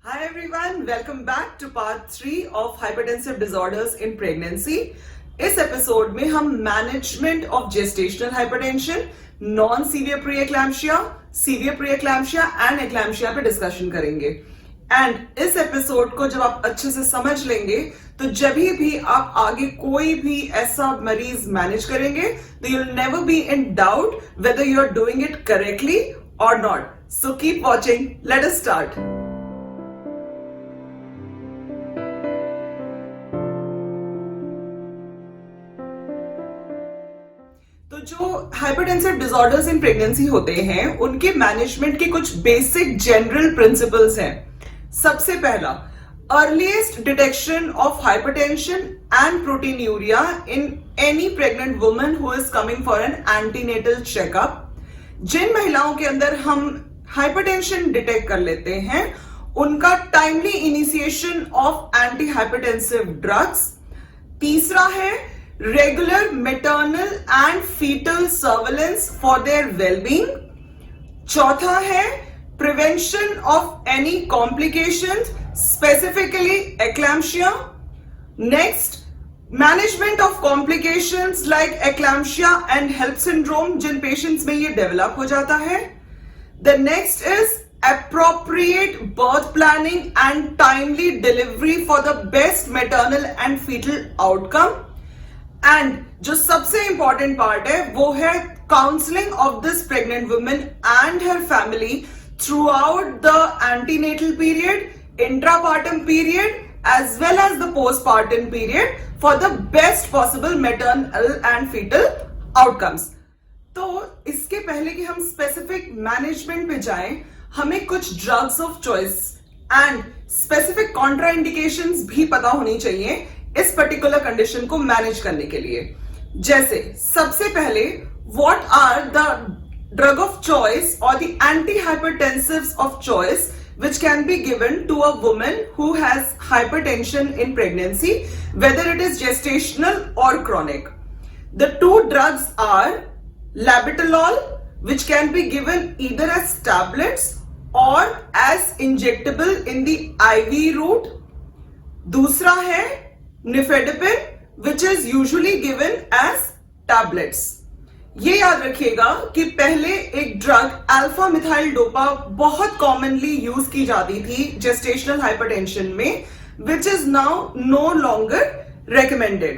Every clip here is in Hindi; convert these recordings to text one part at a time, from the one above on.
Hi everyone, welcome back to part 3 of hypertensive disorders in pregnancy. इस एपिसोड में हम management of gestational hypertension, non severe pre eclampsia, severe pre eclampsia and eclampsia पे डिस्कशन करेंगे। एंड इस एपिसोड को जब आप अच्छे से समझ लेंगे तो जब भी आप आगे कोई भी ऐसा मरीज मैनेज करेंगे तो you will never be in doubt whether you are doing it correctly और not. So keep watching, let us start. तो जो हाइपरटेंसिव डिसऑर्डर्स इन प्रेगनेंसी होते हैं उनके मैनेजमेंट के कुछ बेसिक जनरल प्रिंसिपल्स हैं। सबसे पहला, earliest detection of hypertension and proteinuria in any pregnant woman who is coming for an antenatal checkup. जिन महिलाओं के अंदर हम हाइपरटेंशन डिटेक्ट कर लेते हैं उनका timely initiation of anti hypertensive drugs. तीसरा है regular maternal and fetal surveillance for their well-being। चौथा है prevention of any complications, specifically eclampsia। Next, management of complications like eclampsia and HELLP syndrome Jin patients में ये develop हो जाता है। The next is appropriate birth planning and timely delivery for the best maternal and fetal outcome। And जो सबसे इंपॉर्टेंट पार्ट है वो है counselling of this pregnant women and her family throughout the antenatal period, intrapartum period as well as the postpartum period for the best possible maternal and fetal outcomes. तो इसके पहले कि हम स्पेसिफिक मैनेजमेंट पे जाएं, हमें कुछ drugs of choice and specific contraindications भी पता होनी चाहिए इस पर्टिकुलर कंडीशन को मैनेज करने के लिए। जैसे सबसे पहले, what are the drug of choice और the anti hypertensives of choice which can be given to a woman who has hypertension in pregnancy, whether it is gestational or chronic. The two drugs are labetalol, which can be given either as tablets or as injectable in the IV route. दूसरा है निफेडेपिन, which is usually given as tablets। ये याद रखिएगा कि पहले एक ड्रग अल्फा मिथाइल डोपा बहुत कॉमनली यूज की जाती थी जेस्टेशनल हाइपरटेंशन में, which is now no longer recommended।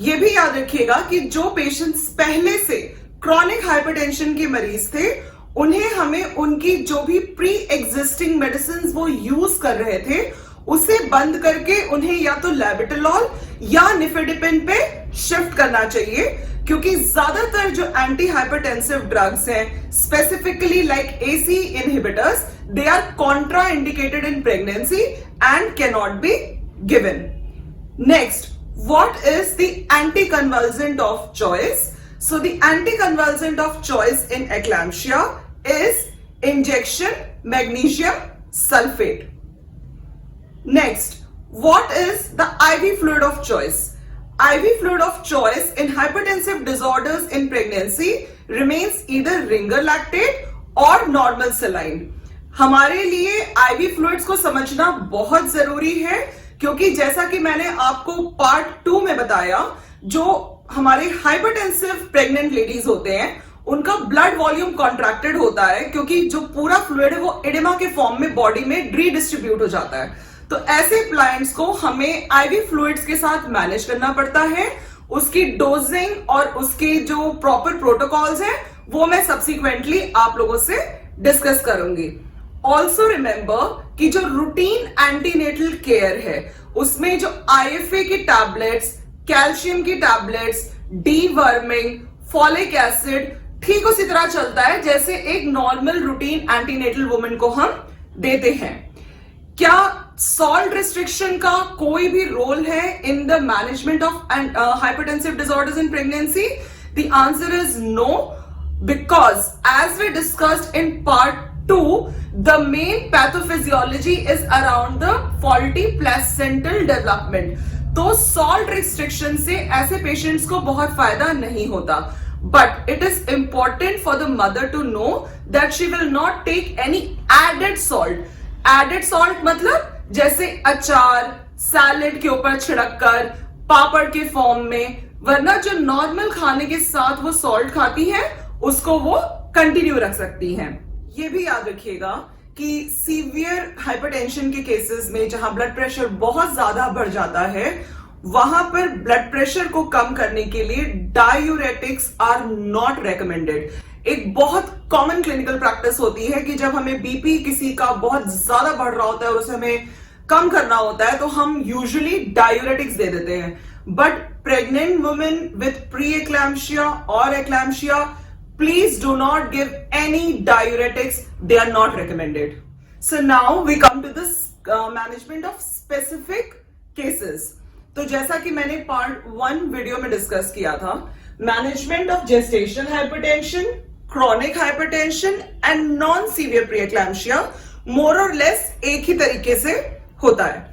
ये भी याद रखिएगा कि जो पेशेंट्स पहले से क्रॉनिक हाइपरटेंशन के मरीज थे उन्हें हमें उनकी जो भी प्री एग्जिस्टिंग मेडिसिन वो यूज कर रहे थे उसे बंद करके उन्हें या तो लेबेटालॉल या निफेडेपिन पे शिफ्ट करना चाहिए, क्योंकि ज्यादातर जो एंटी हाइपरटेंसिव ड्रग्स हैं specifically like ACE inhibitors, they are contra indicated in pregnancy and can not be given. Next, what is the anti convulsant of choice? So the anti convulsant of choice in eclampsia is injection magnesium sulphate. Next, what is the IV fluid of choice? IV fluid of choice in hypertensive disorders in pregnancy remains either Ringer lactate or normal saline। हमारे लिए IV fluids को समझना बहुत जरूरी है, क्योंकि जैसा कि मैंने आपको पार्ट 2 में बताया, जो हमारे हाइपरटेंसिव प्रेग्नेंट लेडीज होते हैं उनका ब्लड वॉल्यूम कॉन्ट्रैक्टेड होता है, क्योंकि जो पूरा फ्लूइड है वो एडिमा के फॉर्म में बॉडी में रीडिस्ट्रीब्यूट हो जाता है। तो ऐसे प्लांट्स को हमें आईवी फ्लूइड्स के साथ मैनेज करना पड़ता है। उसकी डोजिंग और उसके जो प्रॉपर प्रोटोकॉल्स हैं वो मैं सब्सिक्वेंटली आप लोगों से डिस्कस करूंगी। ऑल्सो रिमेंबर कि जो रूटीन एंटीनेटल केयर है उसमें जो आईएफए की टैबलेट्स, कैल्शियम की टैबलेट्स, डीवर्मिंग, फॉलिक एसिड ठीक उसी तरह चलता है जैसे एक नॉर्मल रूटीन एंटीनेटल वुमेन को हम देते हैं। क्या सॉल्ट रिस्ट्रिक्शन का कोई भी रोल है in the management of hypertensive disorders in pregnancy? The answer is no, because as we discussed in part 2, the main pathophysiology is around the faulty placental development. तो सॉल्ट रिस्ट्रिक्शन से ऐसे पेशेंट्स को बहुत फायदा नहीं होता, but it is important for the mother to know that she will not take any added salt। Added salt मतलब जैसे अचार, सैलेड के ऊपर छिड़ककर, पापड़ के फॉर्म में, वरना जो नॉर्मल खाने के साथ वो सॉल्ट खाती है उसको वो कंटिन्यू रख सकती हैं। ये भी याद रखिएगा कि सीवियर हाइपरटेंशन के केसेस में जहां ब्लड प्रेशर बहुत ज्यादा बढ़ जाता है, वहां पर ब्लड प्रेशर को कम करने के लिए डायूरेटिक्स आर नॉट रेकमेंडेड। एक बहुत कॉमन क्लिनिकल प्रैक्टिस होती है कि जब हमें बीपी किसी का बहुत ज्यादा बढ़ रहा होता है और उसे हमें कम करना होता है तो हम यूजुअली डायूरेटिक्स दे देते हैं, but pregnant women with pre eclampsia और eclampsia, please do not give any diuretics. They are not recommended. So now we come to this management of specific cases. तो जैसा कि मैंने पार्ट 1 वीडियो में डिस्कस किया था, management of gestational hypertension, chronic hypertension and non severe preeclampsia more और लेस एक ही तरीके से होता है,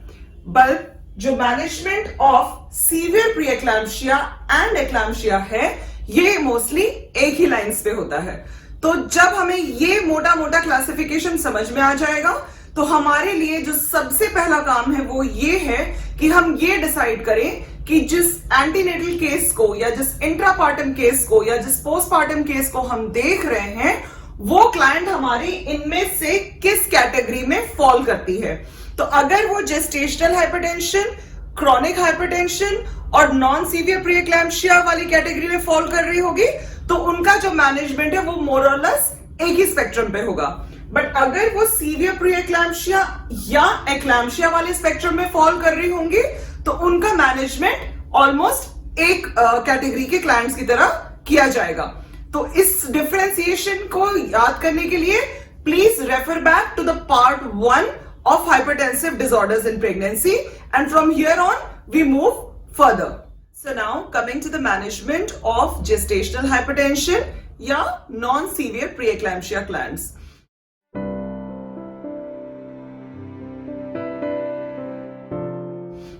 बट जो मैनेजमेंट ऑफ सीवियर प्रीएक्लैम्शिया एंड एक्लैम्शिया है ये मोस्टली एक ही लाइंस पे होता है। तो जब हमें ये मोटा मोटा क्लासिफिकेशन समझ में आ जाएगा तो हमारे लिए जो सबसे पहला काम है वो ये है कि हम ये डिसाइड करें कि जिस एंटीनेटल केस को या जिस इंट्रापार्टम केस को या जिस पोस्टपार्टम केस को हम देख रहे हैं वो क्लाइंट हमारी इनमें से किस कैटेगरी में फॉल करती है। तो अगर वो जेस्टेशनल हाइपरटेंशन, क्रोनिक हाइपरटेंशन और नॉन सीवियर प्रीएक्लैम्शिया वाली कैटेगरी में फॉल कर रही होगी तो उनका जो मैनेजमेंट है वो मोर और लेस एक ही स्पेक्ट्रम पे होगा। बट अगर वो सीवियर प्रीएक्लैम्शिया या एक्लैम्शिया वाले स्पेक्ट्रम में फॉल कर रही होंगी तो उनका मैनेजमेंट ऑलमोस्ट एक कैटेगरी के क्लाइंट्स की तरह किया जाएगा। तो इस डिफरेंशिएशन को याद करने के लिए please refer back to the part 1 of hypertensive disorders in pregnancy, and from here on we move further. So now coming to the management of gestational hypertension या non-severe preeclampsia clients.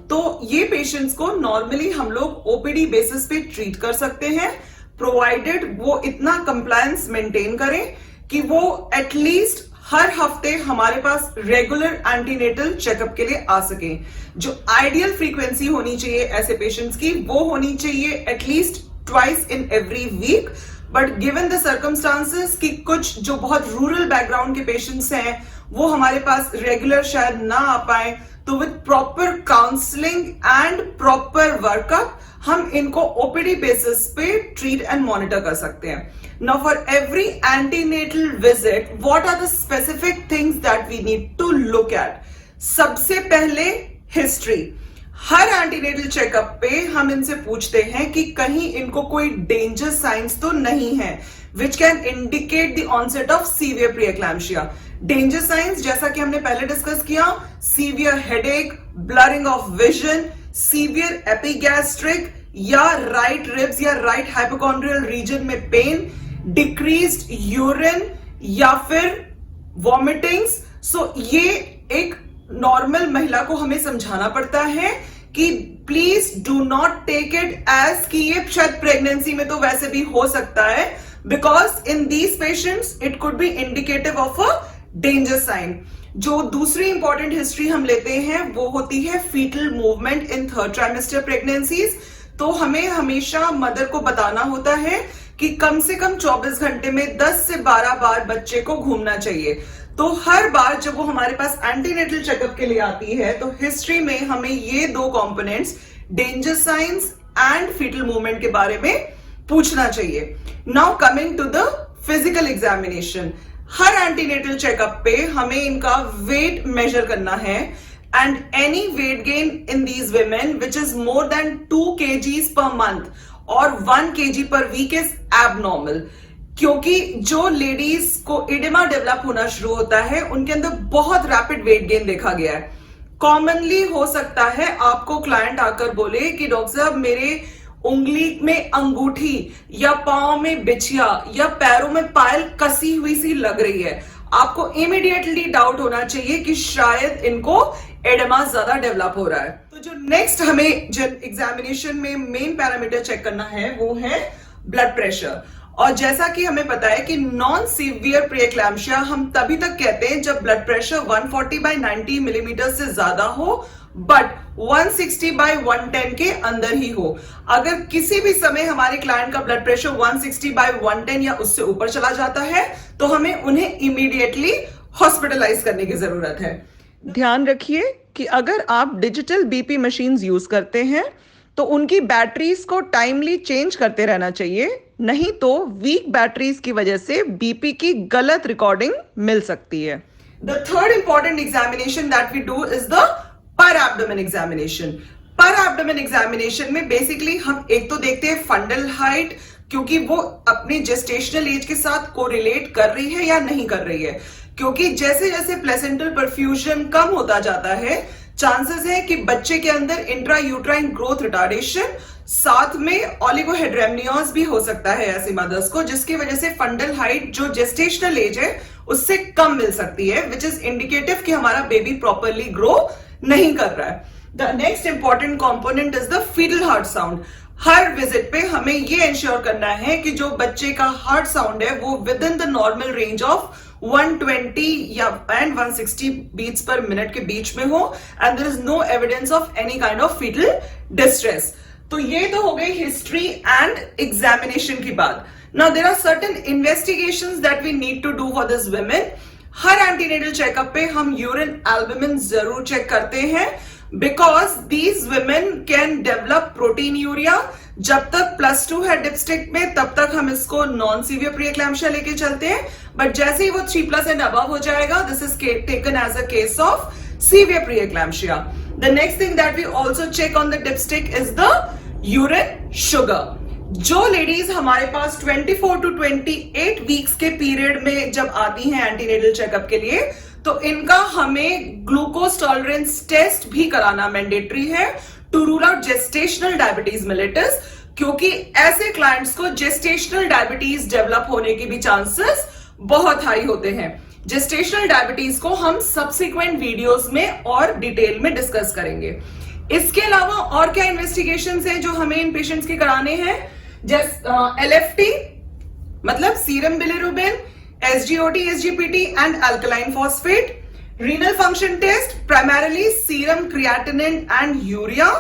तो ये पेशेंट्स को नॉर्मली हम लोग ओपीडी बेसिस पे ट्रीट कर सकते हैं, प्रोवाइडेड वो इतना कंप्लायंस मेंटेन करें कि वो एटलीस्ट हर हफ्ते हमारे पास रेगुलर एंटीनेटल चेकअप के लिए आ सके। जो आइडियल फ्रीक्वेंसी होनी चाहिए ऐसे पेशेंट्स की वो होनी चाहिए at least twice in every week, but given the circumstances कि कुछ जो बहुत रूरल बैकग्राउंड के पेशेंट्स हैं वो हमारे पास रेगुलर शायद ना आ पाए, तो with proper counselling and proper workup हम इनको ओपीडी बेसिस पे ट्रीट एंड मॉनिटर कर सकते हैं। Now for every antenatal visit, what are the specific things that we need to look at? सबसे पहले हिस्ट्री। हर एंटीनेटल चेकअप पे हम इनसे पूछते हैं कि कहीं इनको कोई डेंजर साइंस तो नहीं है which can indicate the onset of severe preeclampsia. Danger signs जैसा कि हमने पहले डिस्कस किया, severe headache, blurring of vision, severe epigastric या राइट रिब्स या राइट हाइपोकॉन्ड्रियल रीजन में पेन, डिक्रीज्ड यूरिन या फिर वॉमिटिंग्स। सो ये एक नॉर्मल महिला को हमें समझाना पड़ता है कि please do not take it as कि ये शायद प्रेगनेंसी में तो वैसे भी हो सकता है, because in these patients it could be indicative of a danger sign. जो दूसरी इंपॉर्टेंट हिस्ट्री हम लेते हैं वो होती है fetal movement in third trimester pregnancies. तो हमें हमेशा मदर को बताना होता है कि कम से कम 24 घंटे में 10 से 12 बार बच्चे को घूमना चाहिए। तो हर बार जब वो हमारे पास एंटीनेटल चेकअप के लिए आती है तो हिस्ट्री में हमें ये दो components, danger signs and fetal movement के बारे में पूछना चाहिए। Now coming to the physical examination, हर एंटीनेटल चेकअप पे हमें इनका वेट मेजर करना है and any weight gain in these women which is more than 2 kgs per month or 1 kg per week is abnormal। क्योंकि जो लेडीज को इडेमा डेवलप होना शुरू होता है उनके अंदर बहुत रैपिड वेट गेन देखा गया है। कॉमनली हो सकता है आपको क्लाइंट आकर बोले कि डॉक्टर साहब मेरे उंगली में अंगूठी या पांव में बिछिया या पैरों में पायल कसी हुई सी लग रही है। आपको इमीडिएटली डाउट होना चाहिए कि शायद इनको एडेमा ज्यादा डेवलप हो रहा है। तो जो नेक्स्ट हमें जब एग्जामिनेशन में मेन पैरामीटर चेक करना है वो है ब्लड प्रेशर। और जैसा कि हमें पता है कि नॉन सीवियर प्रीएक्लैम्शिया हम तभी तक कहते हैं जब ब्लड प्रेशर 140/90 मिलीमीटर से ज्यादा हो, बट 160/110 के अंदर ही हो। अगर किसी भी समय हमारे क्लाइंट का ब्लड प्रेशर 160/110 या उससे ऊपर चला जाता है तो हमें उन्हें इमीडिएटली हॉस्पिटलाइज करने की जरूरत है। ध्यान रखिए कि अगर आप डिजिटल बीपी मशीन्स यूज करते हैं तो उनकी बैटरीज को टाइमली चेंज करते रहना चाहिए, नहीं तो वीक बैटरीज की वजह से बीपी की गलत रिकॉर्डिंग मिल सकती है। The third important examination that we do is the per abdomen examination. Per abdomen examination में बेसिकली हम एक तो देखते हैं फंडल हाइट, क्योंकि वो अपने जेस्टेशनल एज के साथ कोरिलेट कर रही है या नहीं कर रही है, क्योंकि जैसे जैसे प्लेसेंटल परफ्यूजन कम होता जाता है चांसेस है कि बच्चे के अंदर इंट्रा यूट्राइन ग्रोथ रिटार्डेशन, साथ में ओलिगोहेड्रेमनियोज भी हो सकता है ऐसी मदर्स को, जिसकी वजह से फंडल हाइट जो जेस्टेशनल एज है उससे कम मिल सकती है, विच इज इंडिकेटिव कि हमारा बेबी प्रॉपरली ग्रो नहीं कर रहा है। The next important component is the fetal heart sound. हर विजिट पे हमें ये इंश्योर करना है कि जो बच्चे का हार्ट साउंड है वो with in the normal range of 120 या एंड 160 बीट्स पर मिनट के बीच में हो, and there is no evidence of any kind of fetal distress. तो ये तो हो गई हिस्ट्री एंड एग्जामिनेशन की बात। Now there are certain investigations that we need to do for this women. हर एंटीनेटल चेकअप पे हम यूरिन एल्बुमिन जरूर चेक करते हैं, because these women can develop proteinuria. जब तक +2 है डिपस्टिक में तब तक हम इसको नॉन सीवियर प्रीएक्लैम्शिया लेके चलते हैं, बट जैसे ही वो 3+ एंड अबव हो जाएगा this is taken as a case of severe preeclampsia. The next thing that we also check on the dipstick is the urine sugar. जो लेडीज हमारे पास 24 to 28 वीक्स के पीरियड में जब आती हैं एंटीनेटल चेकअप के लिए, तो इनका हमें ग्लूकोज टॉलरेंस टेस्ट भी कराना मैंडेटरी है to rule out gestational diabetes mellitus, क्योंकि ऐसे क्लाइंट्स को जेस्टेशनल डायबिटीज डेवलप होने की भी चांसेस बहुत हाई होते हैं। जेस्टेशनल डायबिटीज को हम सब्सिक्वेंट वीडियोस में और डिटेल में डिस्कस करेंगे। इसके अलावा और क्या इन्वेस्टिगेशंस हैं जो हमें इन पेशेंट्स के कराने हैं? LFT मतलब serum bilirubin, SGOT, SGPT and alkaline phosphate, renal function test primarily serum creatinine and urea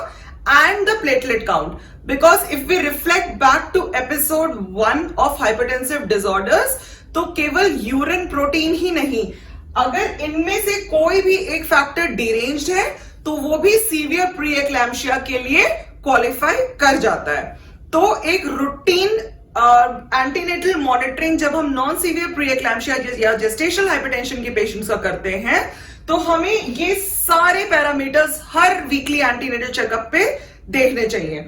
and the platelet count, because if we reflect back to episode 1 of hypertensive disorders तो केवल यूरिन प्रोटीन ही नहीं, अगर इनमें से कोई भी एक फैक्टर डिरेंज्ड है तो वो भी सीवियर प्रीएक्लैम्शिया के लिए क्वालिफाई कर जाता है। तो एक रूटीन एंटीनेटल मॉनिटरिंग जब हम नॉन सीवियर प्रीएक्लैम्शिया या जेस्टेशनल हाइपरटेंशन के पेशेंट्स का करते हैं तो हमें ये सारे पैरामीटर्स हर वीकली एंटीनेटल चेकअप पे देखने चाहिए।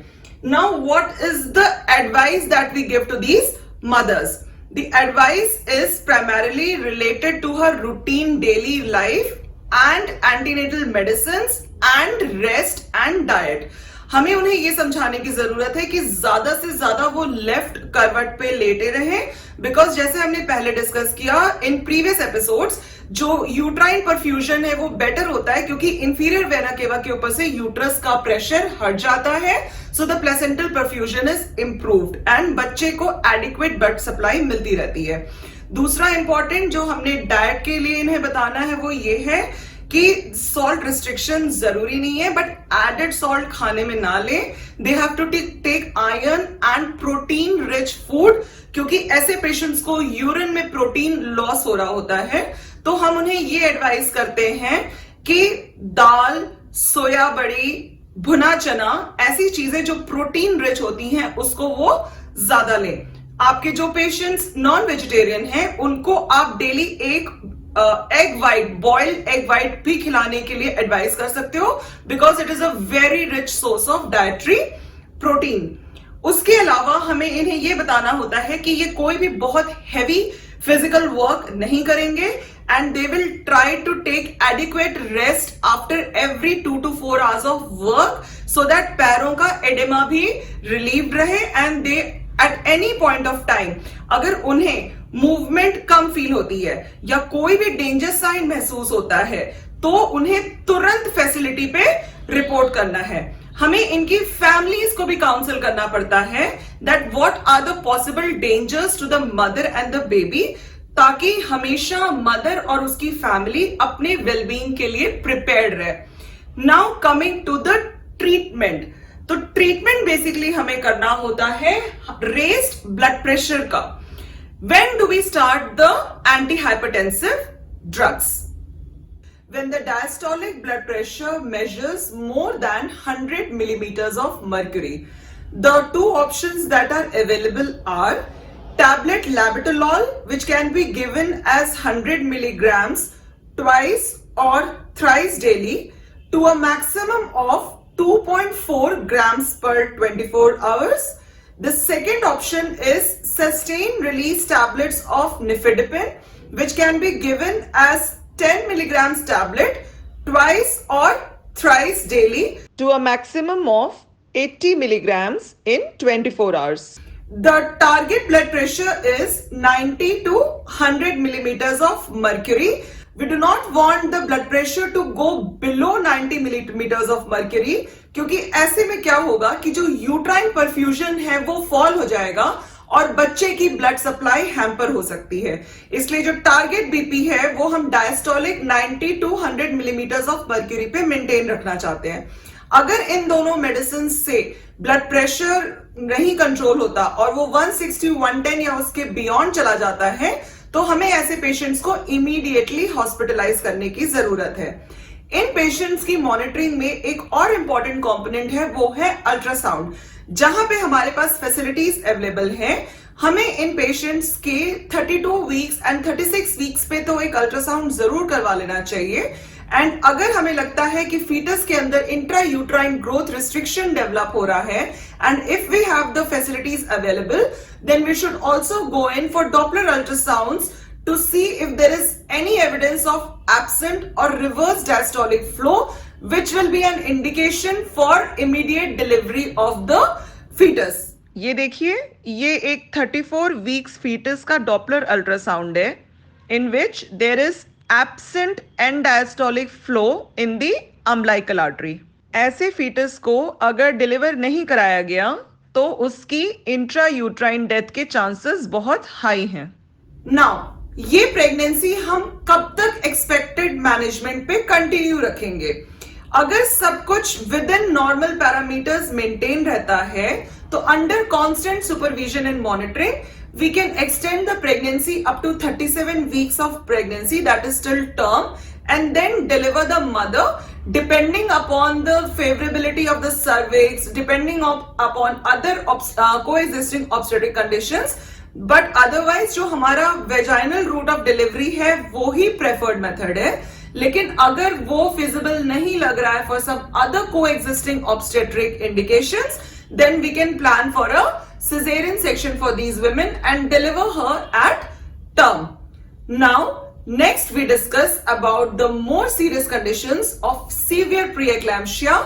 Now what is the advice that we give to these mothers? The advice is primarily related to her routine daily life and antenatal medicines and rest and diet. हमें उन्हें यह समझाने की जरूरत है कि ज्यादा से ज्यादा वो लेफ्ट करवट पे लेटे रहें, बिकॉज जैसे हमने पहले डिस्कस किया इन प्रीवियस एपिसोड्स, जो यूट्राइन परफ्यूजन है वो बेटर होता है क्योंकि इंफीरियर वेना केवा के ऊपर से यूट्रस का प्रेशर हट जाता है, so the placental perfusion is improved and बच्चे को एडिक्वेट ब्लड सप्लाई मिलती रहती है। दूसरा इंपॉर्टेंट जो हमने डाइट के लिए इन्हें बताना है वो ये है कि सॉल्ट रिस्ट्रिक्शन जरूरी नहीं है, बट एडेड सॉल्ट खाने में ना लें। They have to take iron and protein rich food, क्योंकि ऐसे पेशेंट्स को यूरिन में प्रोटीन लॉस हो रहा होता है। तो हम उन्हें ये एडवाइस करते हैं कि दाल, सोया बड़ी, भुना चना, ऐसी चीजें जो प्रोटीन रिच होती हैं उसको वो ज्यादा लें। आपके जो पेशेंट्स नॉन वेजिटेरियन हैं उनको आप डेली एक egg white, boiled egg white भी खिलाने के लिए एडवाइस कर सकते हो, because it is a very rich source of dietary protein. उसके अलावा हमें इन्हें यह बताना होता है कि ये कोई भी बहुत हैवी फिजिकल वर्क नहीं करेंगे and they will try to take adequate rest after every 2 to 4 hours of work, so that पैरों का एडेमा भी रिलीव्ड रहे and they at any point of time अगर उन्हें मूवमेंट कम फील होती है या कोई भी डेंजर साइन महसूस होता है तो उन्हें तुरंत फैसिलिटी पे रिपोर्ट करना है। हमें इनकी फैमिलीज को भी काउंसिल करना पड़ता है that what are the possible dangers to the mother and the baby, ताकि हमेशा मदर और उसकी फैमिली अपने वेलबींग के लिए प्रिपेयर्ड रहे। Now coming to the treatment, तो ट्रीटमेंट बेसिकली हमें करना होता है रेस्ड ब्लड प्रेशर का। When do we start the anti hypertensive drugs? When the diastolic blood pressure measures more than 100 millimeters of mercury. The two options that are available are tablet labetalol, which can be given as 100 milligrams twice or thrice daily to a maximum of 2.4 grams per 24 hours. The second option is sustained release tablets of nifedipine, which can be given as 10 milligrams tablet twice or thrice daily to a maximum of 80 milligrams in 24 hours. The target blood pressure is 90 to 100 millimeters of mercury. We do not want the blood pressure to go below 90 millimeters of mercury, क्योंकि ऐसे में क्या होगा कि जो यूट्राइन परफ्यूजन है वो फॉल हो जाएगा और बच्चे की ब्लड सप्लाई हैम्पर हो सकती है। इसलिए जो टारगेट बीपी है वो हम diastolic 90 to 100 millimetres of mercury पे मेंटेन रखना चाहते हैं। अगर इन दोनों मेडिसिन से ब्लड प्रेशर नहीं कंट्रोल होता और वो 160 110 या उसके बियॉन्ड चला जाता है, तो हमें ऐसे पेशेंट्स को इमीडिएटली हॉस्पिटलाइज करने की जरूरत है। इन पेशेंट्स की मॉनिटरिंग में एक और इंपॉर्टेंट कंपोनेंट है, वो है अल्ट्रासाउंड। जहां पे हमारे पास फैसिलिटीज अवेलेबल हैं, हमें इन पेशेंट्स के 32 वीक्स एंड 36 वीक्स पे तो एक अल्ट्रासाउंड जरूर करवा लेना चाहिए। एंड अगर हमें लगता है कि फीटस के अंदर intra uterine growth restriction develop हो रहा है and if we have the facilities available, then we should also go in for Doppler ultrasounds to see if there is any evidence of absent or reverse diastolic flow, which will be an indication for immediate delivery of the fetus. ये देखिए, ये एक 34 वीक्स फीटस का डॉपलर अल्ट्रासाउंड है in which there is absent and diastolic flow in the umbilical artery. ऐसे फीटस को अगर डिलीवर नहीं कराया गया तो उसकी इंट्रा यूट्राइन डेथ के चांसेस बहुत हाई हैं। नाउ ये प्रेगनेंसी हम कब तक एक्सपेक्टेड मैनेजमेंट पे कंटिन्यू रखेंगे? अगर सब कुछ within normal parameters maintain रहता है तो under constant supervision and monitoring we can extend the pregnancy up to 37 weeks of pregnancy, that is still term, and then deliver the mother depending upon the favorability of the cervix, depending upon other coexisting obstetric conditions. But otherwise जो हमारा वेजाइनल रूट ऑफ डिलीवरी है वो ही प्रेफर्ड मेथड है। लेकिन अगर वो फिजिबल नहीं लग रहा है for some other coexisting obstetric indications, then we can plan for a caesarean section for these women and deliver her at term. Now next we discuss about the more serious conditions of severe preeclampsia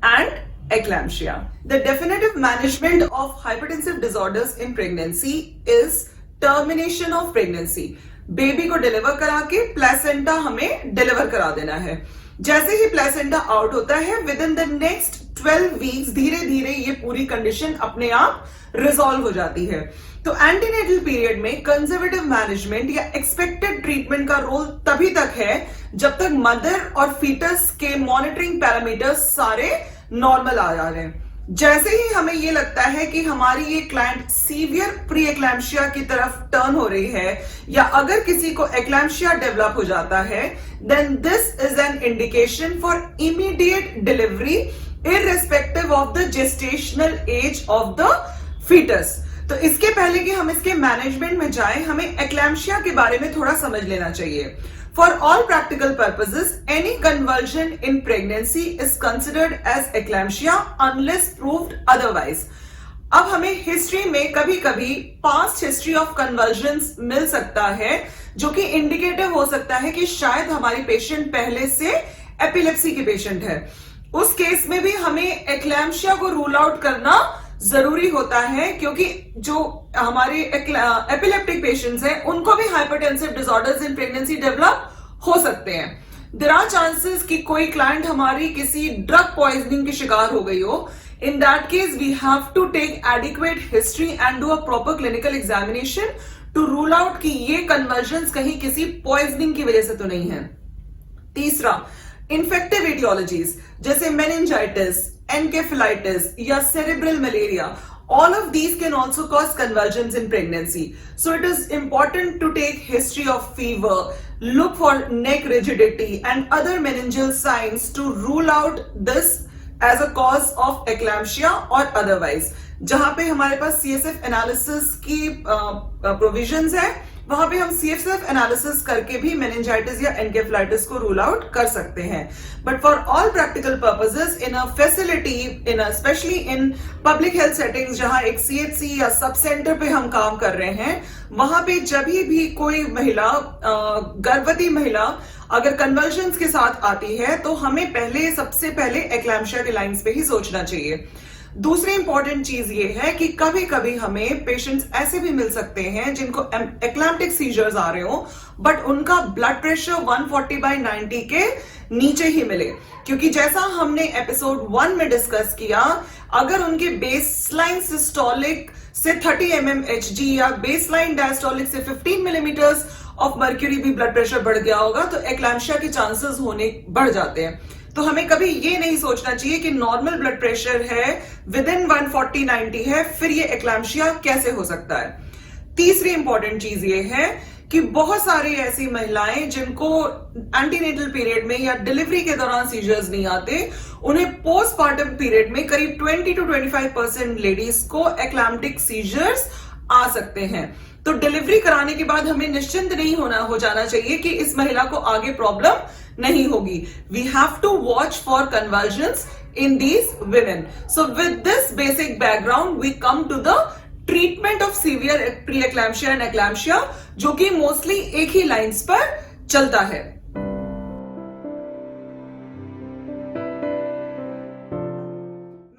and eclampsia. The definitive management of hypertensive disorders in pregnancy is termination of pregnancy. Baby को डिलीवर करा के प्लेसेंटा हमें डिलीवर करा देना है। जैसे ही प्लेसेंटा आउट होता है with in the next 12 weeks धीरे धीरे ये पूरी कंडीशन अपने आप रिजॉल्व हो जाती है। तो एंटीनेटल पीरियड में कंजर्वेटिव मैनेजमेंट या एक्सपेक्टेड ट्रीटमेंट का रोल तभी तक है जब तक मदर और फीटस के मॉनिटरिंग पैरामीटर्स सारे नॉर्मल आ जा रहे हैं। जैसे ही हमें ये लगता है कि हमारी ये क्लाइंट सीवियर प्री एक्लैम्शिया की तरफ टर्न हो रही है या अगर किसी को एक्लैम्शिया डेवलप हो जाता है, then this is an indication for immediate delivery irrespective of the gestational age of the fetus. तो इसके पहले कि हम इसके मैनेजमेंट में जाएं, हमें एक्लैम्शिया के बारे में थोड़ा समझ लेना चाहिए। For all practical purposes, any convulsion in pregnancy is considered as eclampsia unless proved otherwise. अब हमें हिस्ट्री में कभी कभी पास्ट हिस्ट्री ऑफ कन्वर्जन्स मिल सकता है जो कि इंडिकेटिव हो सकता है कि शायद हमारी पेशेंट पहले से एपिलेप्सी की पेशेंट है। उस केस में भी हमें एक्लैम्शिया को रूल आउट करना जरूरी होता है, क्योंकि जो हमारे एपिलेप्टिक पेशेंट्स हैं उनको भी hypertensive disorders in pregnancy develop हो सकते हैं। देयर आर चांसेस कि कोई क्लाइंट हमारी किसी ड्रग पॉइजनिंग की शिकार हो गई हो. In that case, we have to take adequate history and do a proper clinical examination to rule out कि ये conversions कहीं किसी poisoning की वजह से तो नहीं है. तीसरा, infective etiologies जैसे meningitis, encephalitis या cerebral malaria. All of these can also cause convulsions in pregnancy. So it is important to take history of fever, look for neck rigidity and other meningeal signs to rule out this as a cause of eclampsia or otherwise. जहां पे हमारे पास CSF एनालिसिस की प्रोविजंस है, वहां पे हम CSF एनालिसिस करके भी मेनिंजाइटिस या एनकेफेलाइटिस को रूल आउट कर सकते हैं. But for all practical purposes in a facility, specially in public health settings जहां एक CHC या सब सेंटर पे हम काम कर रहे हैं, वहां पे जब भी कोई महिला, गर्भवती महिला अगर कन्वर्जन्स के साथ आती है तो हमें सबसे पहले एक्लैम्शिया के लाइंस पे ही सोचना चाहिए. दूसरी इंपॉर्टेंट चीज ये है कि कभी कभी हमें पेशेंट्स ऐसे भी मिल सकते हैं जिनको एक्लैम्प्टिक सीजर्स आ रहे हो बट उनका ब्लड प्रेशर 140/90 के नीचे ही मिले, क्योंकि जैसा हमने एपिसोड 1 में डिस्कस किया, अगर उनके बेसलाइन सिस्टोलिक से 30 mmHg या बेसलाइन डायस्टोलिक से 15 मिलीमीटर्स ऑफ मर्क्यूरी भी ब्लड प्रेशर बढ़ गया होगा तो एक्लैम्शिया के चांसेस होने बढ़ जाते हैं. तो हमें कभी ये नहीं सोचना चाहिए कि नॉर्मल ब्लड प्रेशर है, विद इन 140/90 है, फिर ये एक्लैम्शिया कैसे हो सकता है. तीसरी इंपॉर्टेंट चीज ये है कि बहुत सारी ऐसी महिलाएं जिनको एंटीनेटल पीरियड में या डिलीवरी के दौरान सीजर्स नहीं आते, उन्हें पोस्टपार्टम पीरियड में करीब 20 to 25% लेडीज को एक्लैम्प्टिक सीजर्स आ सकते हैं. तो डिलीवरी कराने के बाद हमें निश्चिंत नहीं हो जाना चाहिए कि इस महिला को आगे प्रॉब्लम नहीं होगी. We have to watch for convulsions in these women. So with this basic background we come to the treatment of severe pre eclampsia and eclampsia, जो कि मोस्टली एक ही लाइंस पर चलता है.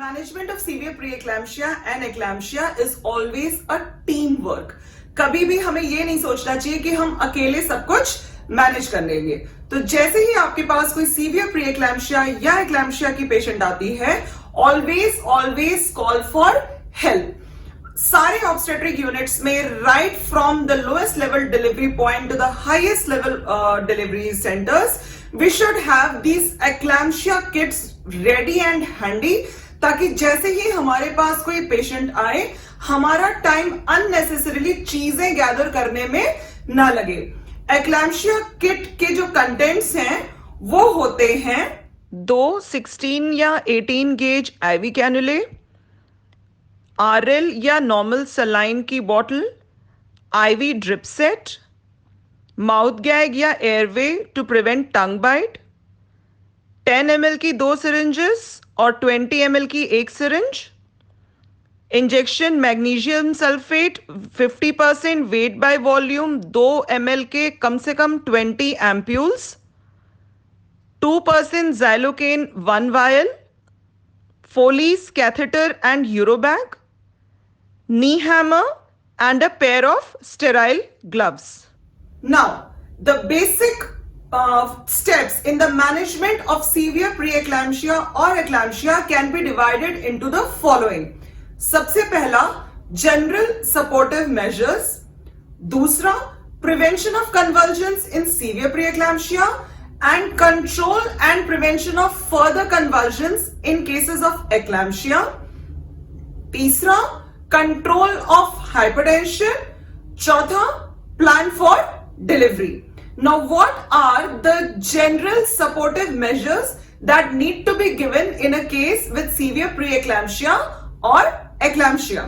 Management of severe pre eclampsia and eclampsia is always a team work. कभी भी हमें यह नहीं सोचना चाहिए कि हम अकेले सब कुछ मैनेज कर लेंगे. तो जैसे ही आपके पास कोई सीवियर प्री एक्लैम्शिया या एक्लैम्शिया की पेशेंट आती है, ऑलवेज कॉल फॉर हेल्प. सारे ऑब्स्टेट्रिक यूनिट्स में right from the lowest level delivery point to the highest level delivery centres, we should have these eclampsia kits ready and handy, ताकि जैसे ही हमारे पास कोई पेशेंट आए, हमारा टाइम अननेसेसरीली चीजें गैदर करने में ना लगे. एक्लैम्शिया किट के जो कंटेंट्स हैं वो होते हैं 2 16 या 18 गेज IV कैनुले, RL या नॉर्मल सलाइन की bottle, IV drip set, mouth gag या airway to prevent tongue bite, 10 ml की 2 सिरिंजेस और 20 ml की 1 syringe, injection magnesium sulphate 50% weight by volume 2 ml के कम से कम 20 ampoules, 2% xylocaine 1 vial, Foley's catheter and urobag, knee hammer and a pair of sterile gloves. Now, the basic steps in the management of severe preeclampsia or eclampsia can be divided into the following. सबसे पहला, general supportive measures. दूसरा, prevention of convulsions in severe preeclampsia and control and prevention of further convulsions in cases of eclampsia. तीसरा, control of hypertension. चौथा, plan for delivery. Now, what are the general supportive measures that need to be given in a case with severe preeclampsia or eclampsia?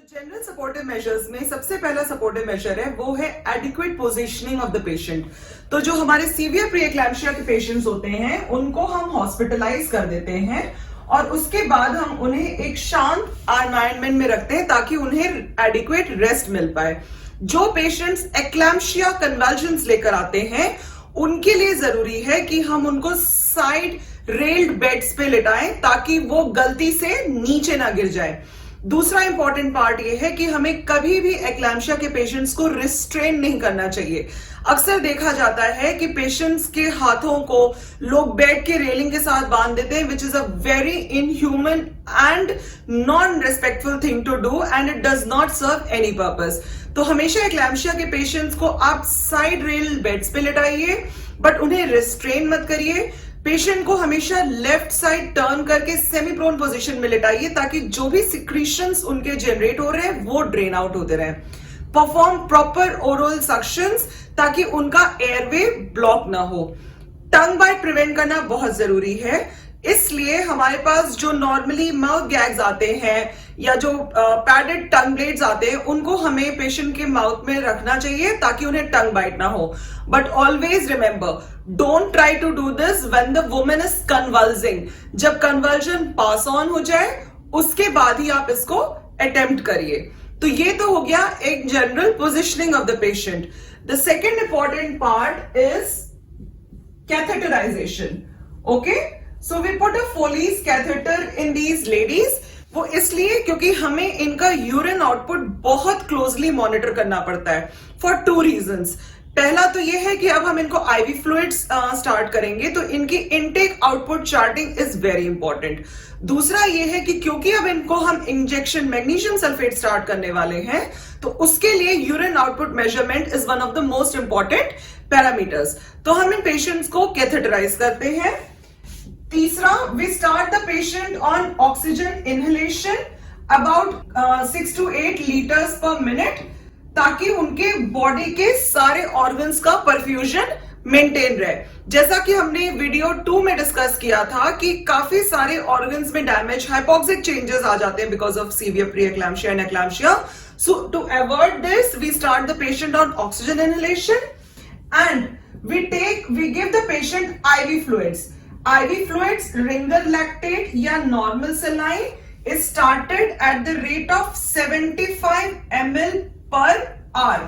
General supportive measures में सबसे पहला सपोर्टिव मेजर है वो है adequate positioning of the patient. तो जो हमारे सीवियर प्री-एक्लैम्शिया के पेशेंट्स होते हैं उनको हम हॉस्पिटलाइज कर देते हैं और उसके बाद हम उन्हें एक शांत एनवायरनमेंट में रखते हैं ताकि उन्हें एडिक्वेट रेस्ट मिल पाए. जो पेशेंट्स एक्लैम्शिया कन्वल्जन्स लेकर आते हैं उनके लिए जरूरी है कि हम उनको साइड रेल्ड बेड्स पे लिटाएं ताकि वो गलती से नीचे ना गिर जाए. दूसरा इंपॉर्टेंट पार्ट ये है कि हमें कभी भी एक्लैम्शिया के पेशेंट्स को रिस्ट्रेन नहीं करना चाहिए। अक्सर देखा जाता है कि पेशेंट्स के हाथों को लोग बेड के रेलिंग के साथ बांध देते हैं, which is a very inhuman and non respectful thing to do and it does not serve any purpose. तो हमेशा एक्लैम्शिया के पेशेंट्स को आप साइड रेल बेड्स पे लिटाइए, बट उन्हें रिस्ट्रेन मत करिए। पेशेंट को हमेशा लेफ्ट साइड टर्न करके सेमी प्रोन पोजीशन में लिटाइए ताकि जो भी सिक्रीशंस उनके जनरेट हो रहे हैं वो ड्रेन आउट होते रहे। परफॉर्म प्रॉपर ओरल सक्शंस ताकि उनका एयरवे ब्लॉक ना हो। टंग बाइट प्रिवेंट करना बहुत जरूरी है, इसलिए हमारे पास जो नॉर्मली माउथ गैग्स आते हैं या जो पैडेड टंग ब्लेड्स आते हैं उनको हमें पेशेंट के माउथ में रखना चाहिए ताकि उन्हें टंग बाइट ना हो। But always remember, don't try to do this when the woman is convulsing. जब कन्वर्जन पास ऑन हो जाए उसके बाद ही आप इसको अटेम्प्ट करिए। तो ये तो हो गया एक general positioning of the patient. The second important part is catheterisation. Okay, so we put a Foley's catheter in these ladies. वो इसलिए क्योंकि हमें इनका यूरिन आउटपुट बहुत क्लोजली मॉनिटर करना पड़ता है फॉर 2 रीजंस। पहला तो ये है कि अब हम इनको आईवी फ्लूइड्स स्टार्ट करेंगे तो इनकी intake output charting is very important. दूसरा ये है कि क्योंकि अब इनको हम इंजेक्शन मैग्नीशियम सल्फेट स्टार्ट करने वाले हैं तो उसके लिए urine output measurement is one of the most important parameters. तो हम इन पेशेंट्स को कैथेटराइज करते हैं। तीसरा, we start the patient on oxygen inhalation about 6 to 8 litres per minute ताकि उनके बॉडी के सारे ऑर्गन्स का परफ्यूजन मेंटेन रहे। जैसा कि हमने वीडियो 2 में डिस्कस किया था कि काफी सारे ऑर्गन्स में डैमेज, हाइपोक्सिक चेंजेस आ जाते हैं because of severe pre eclampsia and eclampsia. So to avoid this we start the patient on oxygen inhalation and we give the patient IV fluids. IV fluids, Ringer lactate या normal saline is started at the rate of 75 ml per hour.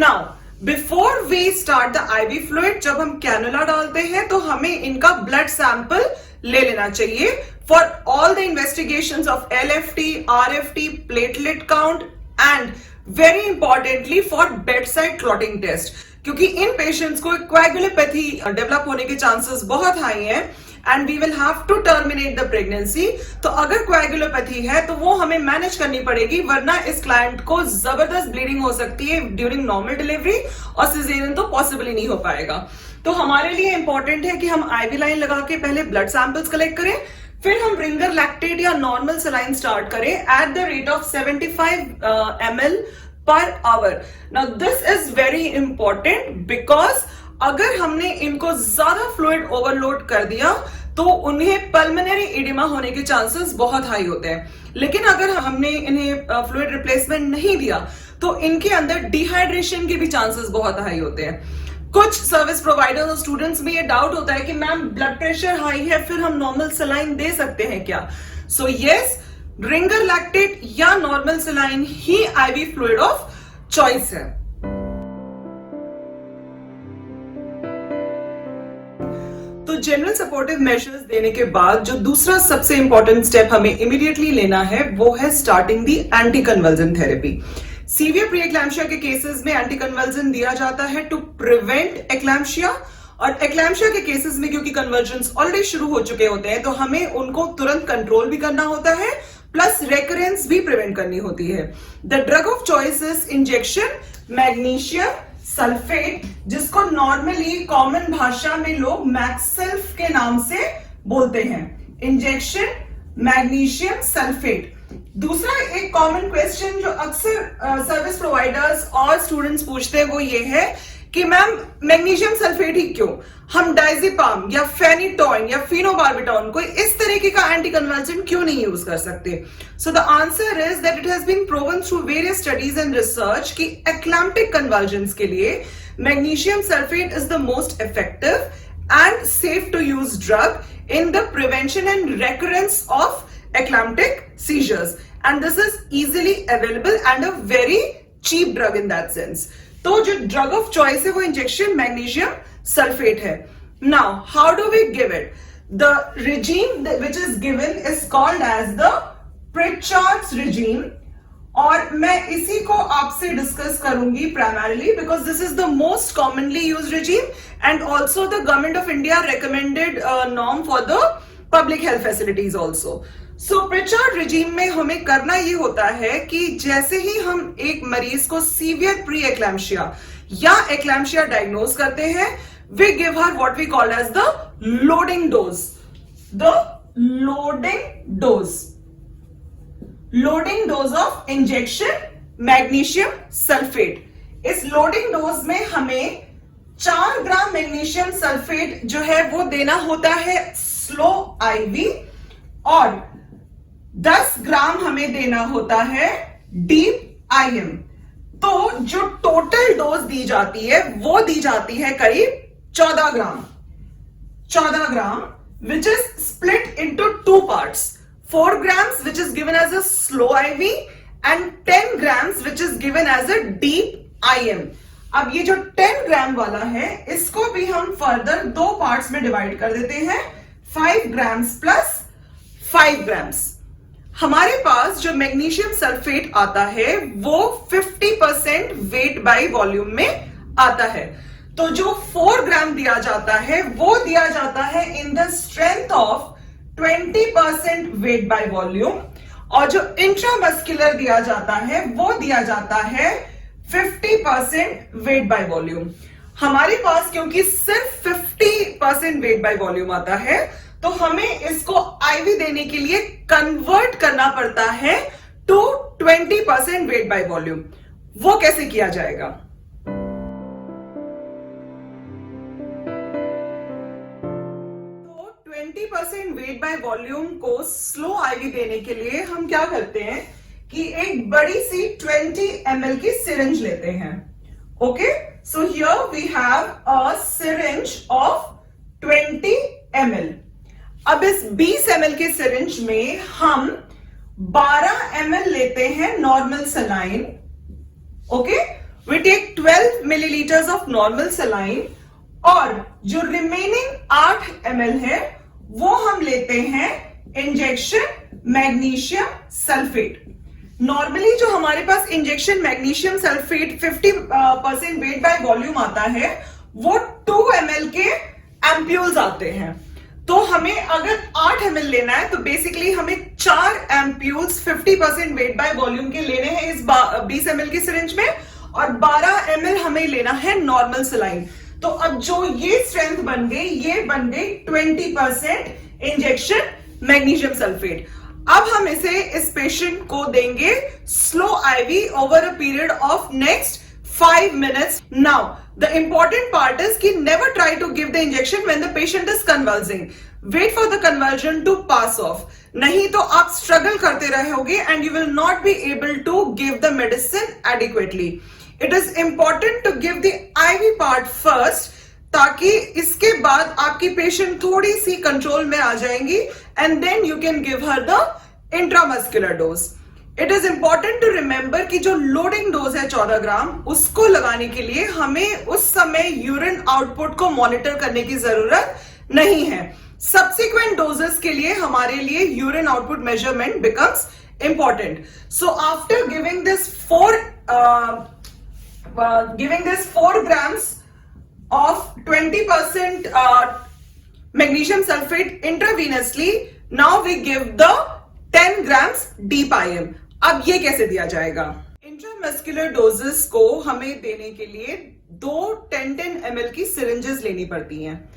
Now, before we start the IV fluid, जब हम कैनुला डालते हैं तो हमें इनका ब्लड सैंपल ले लेना चाहिए for all the investigations of LFT, RFT, platelet count and very importantly for bedside clotting test. क्योंकि इन पेशेंट्स को कोएगुलोपैथी डेवलप होने के चांसेस बहुत हाई हैं and we will have to terminate the pregnancy. तो अगर कोएगुलोपैथी है तो वो हमें मैनेज करनी पड़ेगी, वरना इस क्लाइंट को जबरदस्त ब्लीडिंग हो सकती है ड्यूरिंग नॉर्मल डिलीवरी और सिजेरियन तो पॉसिबल ही नहीं हो पाएगा। तो हमारे लिए इंपॉर्टेंट है कि हम आईवी लाइन लगा के पहले ब्लड सैंपल्स कलेक्ट करें, फिर हम रिंगर लैक्टेट या नॉर्मल सलाइन स्टार्ट करें at the rate of 75 ml per hour. Now this is very important because अगर हमने इनको ज्यादा फ्लूइड ओवरलोड कर दिया तो उन्हें पल्मोनरी एडिमा होने के चांसेस बहुत हाई होते हैं। लेकिन अगर हमने इन्हें फ्लूइड रिप्लेसमेंट नहीं दिया तो इनके अंदर डिहाइड्रेशन के भी चांसेस बहुत हाई होते हैं। कुछ सर्विस प्रोवाइडर्स और स्टूडेंट्स में ये डाउट होता है कि मैम ब्लड प्रेशर हाई है फिर हम नॉर्मल सलाइन दे सकते हैं क्या? सो यस, रिंगर लैक्टेट या normal saline he IV fluid of choice है। तो जनरल सपोर्टिव मेजर्स देने के बाद जो दूसरा सबसे इंपॉर्टेंट स्टेप हमें इमीडिएटली लेना है वो है starting the anti convulsion therapy. Severe pre eclampsia के केसेस में एंटी कन्वल्सन दिया जाता है टू प्रिवेंट एक्लैम्शिया, और एक्लैम्शिया के केसेस में क्योंकि कन्वर्जन्स ऑलरेडी शुरू हो चुके होते हैं तो हमें उनको तुरंत कंट्रोल भी करना होता है प्लस रेकरेंस भी प्रिवेंट करनी होती है। The drug of choice is injection magnesium sulphate, जिसको नॉर्मली कॉमन भाषा में लोग मैक्सल्फ के नाम से बोलते हैं। Injection magnesium sulphate. दूसरा एक कॉमन क्वेश्चन जो अक्सर सर्विस प्रोवाइडर्स और स्टूडेंट्स पूछते हैं वो ये है कि मैम मैग्नीशियम सल्फेट ही क्यों, हम डायजेपाम या फेनिटोइन या फिनोबार्बिटॉन कोई इस तरीके का एंटी कन्वल्सेंट क्यों नहीं यूज कर सकते? So the answer is that it has been proven through various studies and research कि एक्लैम्प्टिक कन्वल्जन्स के लिए magnesium sulphate is the most effective and safe to use drug in the prevention and recurrence of eclamptic seizures, and this is easily available and a very cheap drug in that sense. तो जो drug of choice है वो injection magnesium sulfate है. Now how do we give it? The regime which is given is called as the Pritchard's regime, और मैं इसी को आपसे डिस्कस करूंगी primarily because this is the most commonly used regime and also the government of India recommended norm for the public health facilities also. So Pritchard regime में हमें करना ये होता है कि जैसे ही हम एक मरीज को सीवियर प्री एक्लैम्शिया या एक्लैम्शिया डायग्नोज करते हैं, we give her what we call as the loading dose. The loading dose of injection magnesium sulphate. इस लोडिंग डोज में हमें 4 ग्राम मैग्नीशियम सल्फेट जो है वो देना होता है स्लो आईवी, और 10 ग्राम हमें देना होता है डीप आईएम। तो जो टोटल डोज दी जाती है वो दी जाती है करीब 14 ग्राम which is split into 2 parts, 4 grams which is given as a slow IV and 10 grams which is given as a deep IM। अब ये जो 10 ग्राम वाला है इसको भी हम फर्दर 2 पार्ट्स में डिवाइड कर देते हैं, 5 ग्राम्स प्लस 5 ग्राम्स। हमारे पास जो मैग्नीशियम सल्फेट आता है वो 50% वेट बाय वॉल्यूम में आता है। तो जो 4 ग्राम दिया जाता है वो दिया जाता है in the strength of 20% wait by volume, और जो इंट्रामस्कुलर दिया जाता है वो दिया जाता है 50% वेट बाय वॉल्यूम। हमारे पास क्योंकि सिर्फ 50% वेट बाय वॉल्यूम आता है तो हमें इसको आईवी देने के लिए कन्वर्ट करना पड़ता है टू 20% वेट बाय वॉल्यूम। वो कैसे किया जाएगा? तो 20% वेट बाय वॉल्यूम को स्लो आईवी देने के लिए हम क्या करते हैं कि एक बड़ी सी 20 ml की सिरिंज लेते हैं। Okay, so here we have a syringe of 20 ml। अब इस 20 ml के सिरिंज में हम 12 ml लेते हैं normal saline. Okay, we take 12 millilitres of normal saline, और जो रिमेनिंग 8 ml है वो हम लेते हैं इंजेक्शन मैग्नीशियम सल्फेट। नॉर्मली जो हमारे पास injection magnesium sulphate 50% weight by volume आता है वो 2 ml के एम्प्यूल्स आते हैं। तो हमें अगर 8 ml लेना है तो बेसिकली हमें 4 एम्प्यूल्स 50% वेट बाय वॉल्यूम के लेने हैं इस 20 ml की सिरिंज में, और 12 ml हमें लेना है नॉर्मल सलाइन। तो अब जो ये स्ट्रेंथ बन गई, ये बन गई 20% इंजेक्शन मैग्नीशियम सल्फेट। अब हम इसे इस पेशेंट को देंगे slow IV over a period of next 5 minutes. Now, the important part is कि never try to give the injection when the patient is convulsing. Wait for the convulsion to pass off. नहीं तो आप struggle करते रहोगे and you will not be able to give the medicine adequately. It is important to give the IV part first, ताकि इसके बाद आपकी पेशेंट थोड़ी सी कंट्रोल में आ जाएंगी and then you can give her the intramuscular dose. It is important to remember कि जो लोडिंग डोज है 14 ग्राम, उसको लगाने के लिए हमें उस समय यूरिन आउटपुट को मॉनिटर करने की जरूरत नहीं है। सब्सिक्वेंट डोजेस के लिए हमारे लिए urine output measurement becomes important. So after giving this 4 grams of 20% magnesium sulfate intravenously, now we give the 10 grams deep IM। अब ये कैसे दिया जाएगा? इंट्रामस्कुलर डोजेस को हमें देने के लिए 2 10-10 ml की सिरिंजेस लेनी पड़ती हैं।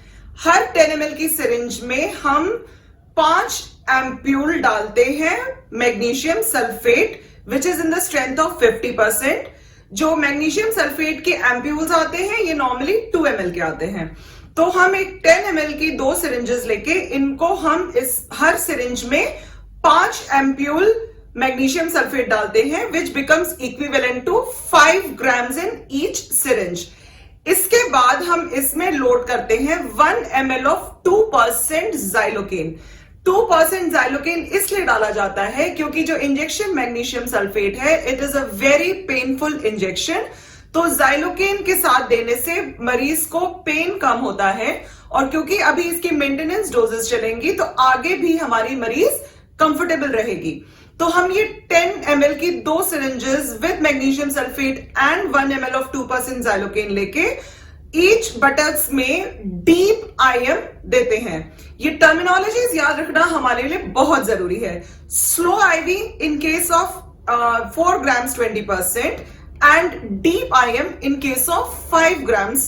हर 10 ml की सिरिंज में हम 5 एम्प्यूल डालते हैं magnesium sulphate which is in the strength of 50%। जो मैग्नीशियम सल्फेट के एम्प्यूल्स आते हैं ये नॉर्मली 2 ml के आते हैं। तो हम एक 10 ml की 2 सिरिंजेस लेके इनको हम इस हर सिरिंज में 5 एम्प्यूल मैग्नीशियम सल्फेट डालते हैं which becomes equivalent to 5 grams in each syringe. इसके बाद हम इसमें लोड करते हैं 1 ml ऑफ 2% ज़ाइलोकेन। 2% ज़ाइलोकेन इसलिए डाला जाता है क्योंकि जो इंजेक्शन मैग्नीशियम सल्फेट है it is a very painful injection. तो ज़ाइलोकेन के साथ देने से मरीज को पेन कम होता है, और क्योंकि अभी इसकी मेंटेनेंस डोजेस चलेंगी तो आगे भी हमारी मरीज कंफर्टेबल रहेगी। तो हम ये 10 ml की 2 syringes with magnesium sulphate and 1 ml of 2% xylocaine लेके ईच बटक्स में डीप आईएम देते हैं। ये टर्मिनोलॉजीज याद रखना हमारे लिए बहुत जरूरी है। Slow IV in case of 4 grams 20% and deep IM in case of 5 grams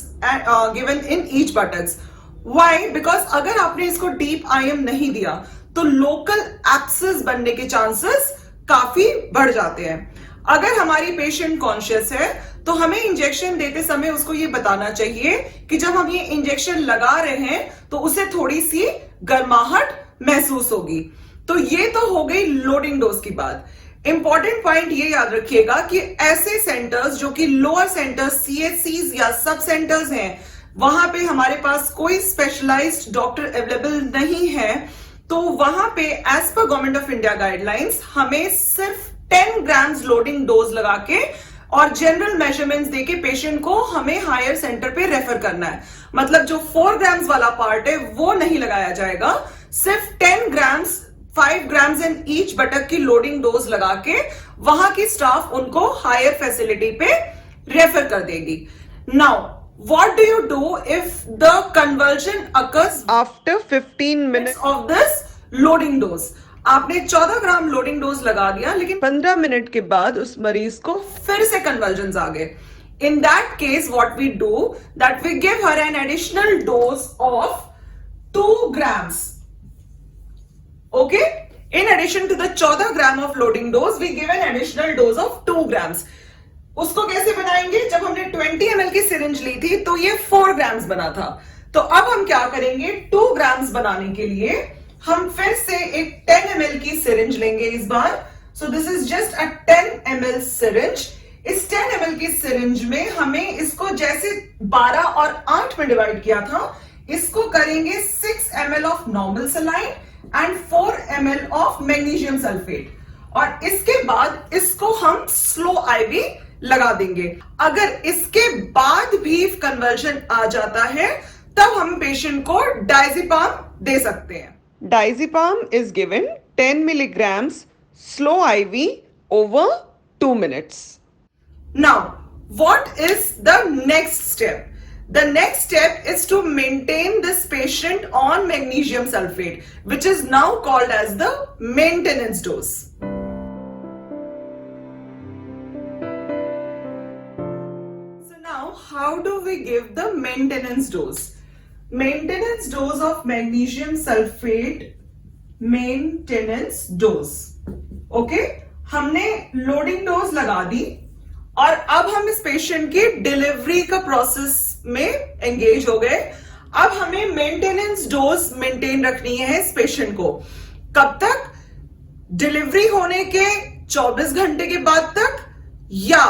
given in each buttocks. Why? Because अगर आपने इसको deep IM नहीं दिया तो लोकल एब्सेस बनने के चांसेस काफी बढ़ जाते हैं। अगर हमारी पेशेंट कॉन्शियस है तो हमें इंजेक्शन देते समय उसको ये बताना चाहिए कि जब हम ये इंजेक्शन लगा रहे हैं तो उसे थोड़ी सी गर्माहट महसूस होगी। तो ये तो हो गई लोडिंग डोज की बात। इंपॉर्टेंट पॉइंट ये याद रखिएगा कि ऐसे सेंटर्स जो कि लोअर सेंटर्स CHCs या सब सेंटर्स हैं, वहां पे हमारे पास कोई स्पेशलाइज्ड डॉक्टर अवेलेबल नहीं है, तो वहां पे as per government of India guidelines हमें सिर्फ 10 ग्राम्स लोडिंग डोज लगा के और जनरल मेजरमेंट्स देके पेशेंट को हमें हायर सेंटर पे रेफर करना है। मतलब जो 4 ग्राम्स वाला पार्ट है वो नहीं लगाया जाएगा, सिर्फ 10 ग्राम्स 5 grams in each बटक की लोडिंग डोज लगा के वहां की स्टाफ उनको हायर फैसिलिटी पे रेफर कर देगी। Now what do you do if the conversion occurs after 15 minutes of this loading dose? आपने 14 ग्राम लोडिंग डोज लगा दिया लेकिन 15 मिनट के बाद उस मरीज को फिर से कन्वर्जन आ गए। In that case what we do that we give her an additional dose of 2 grams. Okay, in addition to the 14 gram of loading dose, we give an additional dose of 2 grams. उसको कैसे बनाएंगे? जब हमने 20 ml की सिरिंज ली थी तो ये 4 grams बना था। तो अब हम क्या करेंगे? 2 grams बनाने के लिए हम फिर से एक 10 ml की सिरिंज लेंगे इस बार। So this is just a 10 ml syringe. इस 10 ml की सिरिंज में हमें इसको जैसे 12 और 8 में डिवाइड किया था, इसको करेंगे 6 ml of normal saline and 4 ml of magnesium sulphate और इसके बाद इसको हम स्लो आईवी लगा देंगे। अगर इसके बाद भी कन्वर्जन आ जाता है तब हम पेशेंट को डायजेपाम दे सकते हैं। Diazepam is given 10 milligrams slow IV over 2 minutes. Now, what is the next step? The next step is to maintain this patient on magnesium sulfate, which is now called as the maintenance dose. So now, how do we give the maintenance dose? Maintenance dose of magnesium sulfate, maintenance dose. Okay? हमने लोडिंग डोज लगा दी और अब हम इस पेशेंट की डिलीवरी का प्रोसेस में एंगेज हो गए। अब हमें मेंटेनेंस डोज मेंटेन रखनी है इस पेशेंट को। कब तक? डिलीवरी होने के 24 घंटे के बाद तक या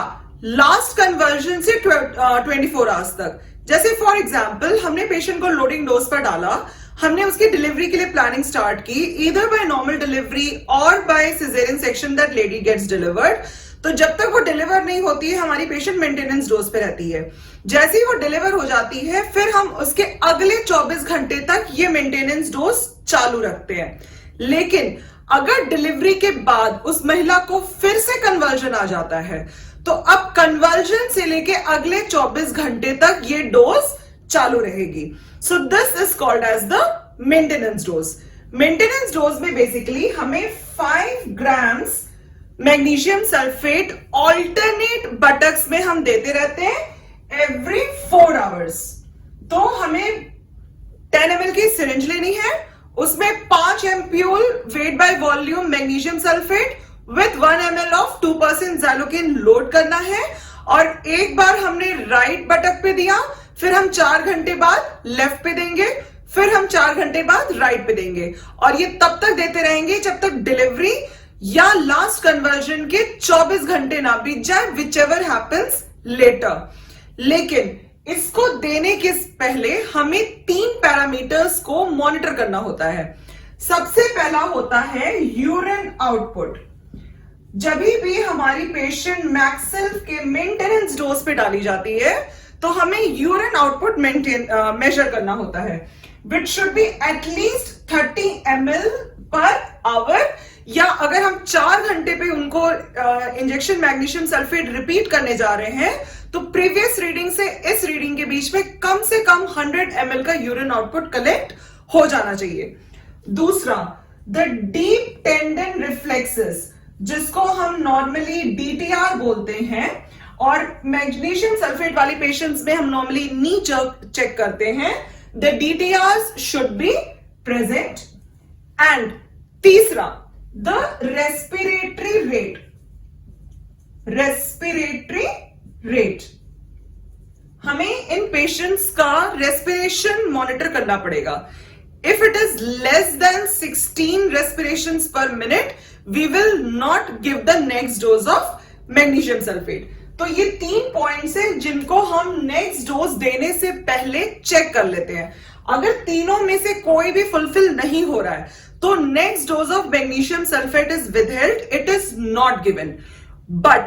लास्ट कन्वर्जन से 24 आवर्स तक। जैसे फॉर एग्जांपल हमने पेशेंट को लोडिंग डोज पर डाला, हमने उसकी डिलीवरी के लिए प्लानिंग स्टार्ट की, ईदर बाय नॉर्मल डिलीवरी और by caesarean section that lady gets delivered. तो जब तक वो डिलीवर नहीं होती है हमारी पेशेंट मेंटेनेंस डोज पे रहती है। जैसे ही वो डिलीवर हो जाती है फिर हम उसके अगले 24 घंटे तक ये मेंटेनेंस डोज चालू रखते हैं। लेकिन अगर डिलीवरी के बाद उस महिला को फिर से कन्वर्जन आ जाता है तो अब कन्वर्जन से लेके अगले 24 घंटे तक ये डोज चालू रहेगी। So this is called as the maintenance dose. Maintenance dose में बेसिकली हमें 5 grams magnesium sulphate alternate buttocks में हम देते रहते हैं एवरी 4 आवर्स। तो हमें 10 ml की सिरिंज लेनी है, उसमें 5 ampoule wait by volume magnesium sulphate with 1 ml of 2% xylocaine load करना है और एक बार हमने राइट बटक पे दिया, फिर हम 4 घंटे बाद लेफ्ट पे देंगे, फिर हम 4 घंटे बाद राइट पे देंगे और ये तब तक देते रहेंगे जब तक डिलीवरी या लास्ट कन्वर्जन के 24 घंटे ना बीत जाए, विच एवर हैपन्स लेटर। लेकिन इसको देने के पहले हमें 3 पैरामीटर्स को मॉनिटर करना होता है। सबसे पहला होता है यूरिन आउटपुट। जब भी हमारी पेशेंट मैक्सिल्फ के मेंटेनेंस डोज पे डाली जाती है तो हमें यूरिन आउटपुट मेजर करना होता है, which should be at least 30 ml per hour या अगर हम 4 घंटे पे उनको इंजेक्शन मैग्नीशियम सल्फेट रिपीट करने जा रहे हैं तो प्रीवियस रीडिंग से इस रीडिंग के बीच में कम से कम 100 ml का यूरिन आउटपुट कलेक्ट हो जाना चाहिए। दूसरा, द डीप टेंडन रिफ्लेक्सेस, जिसको हम नॉर्मली DTR बोलते हैं, और मैग्नीशियम सल्फेट वाली पेशेंट्स में हम नॉर्मली नी चेक करते हैं। The DTRs should be present. And तीसरा, द रेस्पिरेटरी रेट, हमें इन पेशेंट्स का रेस्पिरेशन मॉनिटर करना पड़ेगा। If it is less than 16 respirations per minute, we will not give the next dose of magnesium sulphate. तो ये 3 पॉइंट्स हैं जिनको हम नेक्स्ट डोज देने से पहले चेक कर लेते हैं। अगर तीनों में से कोई भी फुलफिल नहीं हो रहा है तो next dose of magnesium sulphate is withheld, it is not given. But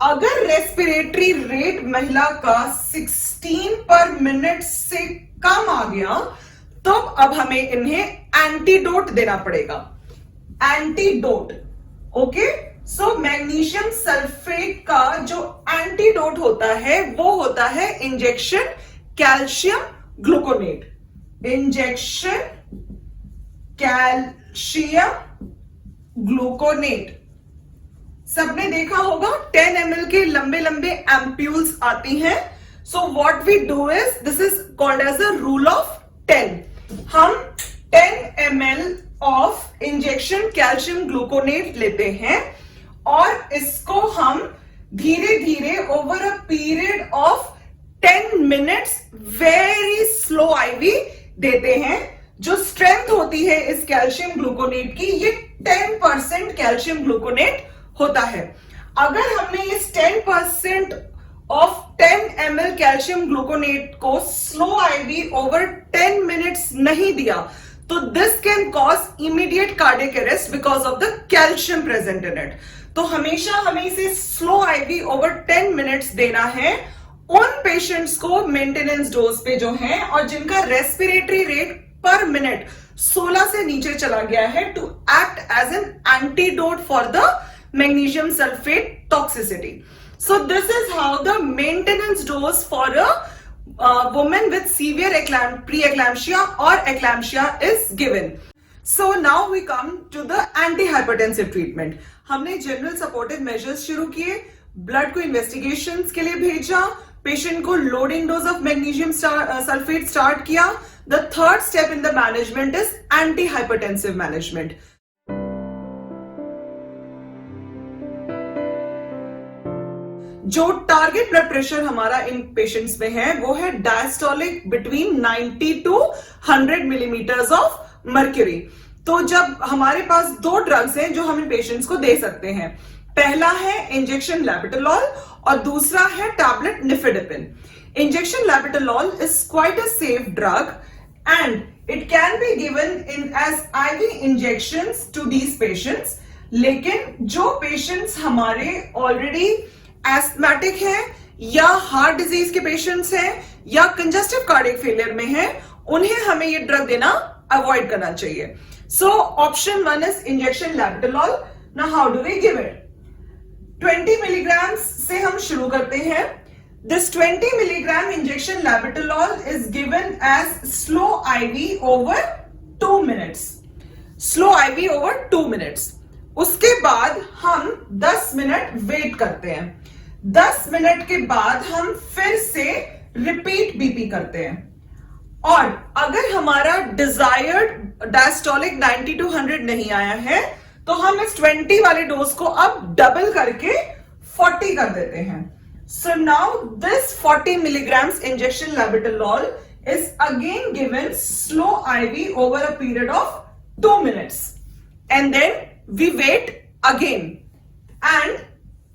अगर रेस्पिरेटरी रेट महिला का 16 पर मिनट से कम आ गया तो अब हमें इन्हें एंटीडोट देना पड़ेगा। Antidote, okay. So magnesium sulphate का जो एंटीडोट होता है वो होता है injection calcium gluconate. Injection calcium gluconate सबने देखा होगा, 10 ml के लंबे लंबे एम्प्यूल्स आती हैं। So what we do is, this is called as a rule of 10। हम 10 ml of injection calcium gluconate लेते हैं और इसको हम धीरे धीरे over a period of 10 minutes very slow IV देते हैं। जो स्ट्रेंथ होती है इस कैल्शियम ग्लूकोनेट की, ये 10% कैल्शियम ग्लूकोनेट होता है। अगर हमने इस 10% ऑफ 10 ml कैल्शियम ग्लूकोनेट को स्लो आईवी ओवर 10 मिनट्स नहीं दिया तो this can cause immediate cardiac arrest because of the calcium present in it. तो हमेशा हमें इसे स्लो आईवी ओवर 10 मिनट्स देना है उन पेशेंट्स को मेंटेनेंस डोज पे जो हैं और जिनका रेस्पिरेटरी रेट पर मिनट 16 से नीचे चला गया है, to act as an antidote for the magnesium sulfate toxicity. So this is how the maintenance dose for a woman with severe preeclampsia or eclampsia is given. So now we come to the antihypertensive treatment. हमने general supportive measures शुरू किए, ब्लड को इन्वेस्टिगेशंस के लिए भेजा, पेशेंट को loading dose of magnesium sulphate start किया। The third step in the management is antihypertensive management. जो टारगेट ब्लड प्रेशर हमारा इन पेशेंट्स में है वो है diastolic between 90 to 100 millimetres of mercury. तो जब हमारे पास 2 ड्रग्स हैं जो हम इन पेशेंट्स को दे सकते हैं, पहला है इंजेक्शन लैबेटालॉल और दूसरा है tablet nifedipine. Injection labetalol is quite a safe drug and it can be given in as IV injections to these patients. लेकिन जो पेशेंट्स हमारे ऑलरेडी एस्थमेटिक है या हार्ट डिजीज के पेशेंट्स हैं या कंजस्टिव कार्डियक फेलियर में हैं, उन्हें हमें ये ड्रग देना अवॉइड करना चाहिए। So option 1 is injection labetalol. Now how do we give it? 20 milligram से हम शुरू करते हैं। This 20 milligram injection labetalol is given as slow IV over 2 minutes. Slow IV over 2 minutes. उसके बाद हम 10 मिनट वेट करते हैं। 10 मिनट के बाद हम फिर से रिपीट बीपी करते हैं और अगर हमारा डिजायर्ड डायस्टोलिक 90 to 100 नहीं आया है तो हम इस 20 वाले डोज को अब डबल करके 40 कर देते हैं। So now this 40 milligrams injection labetalol is again given slow IV over a period of 2 minutes and then we wait again and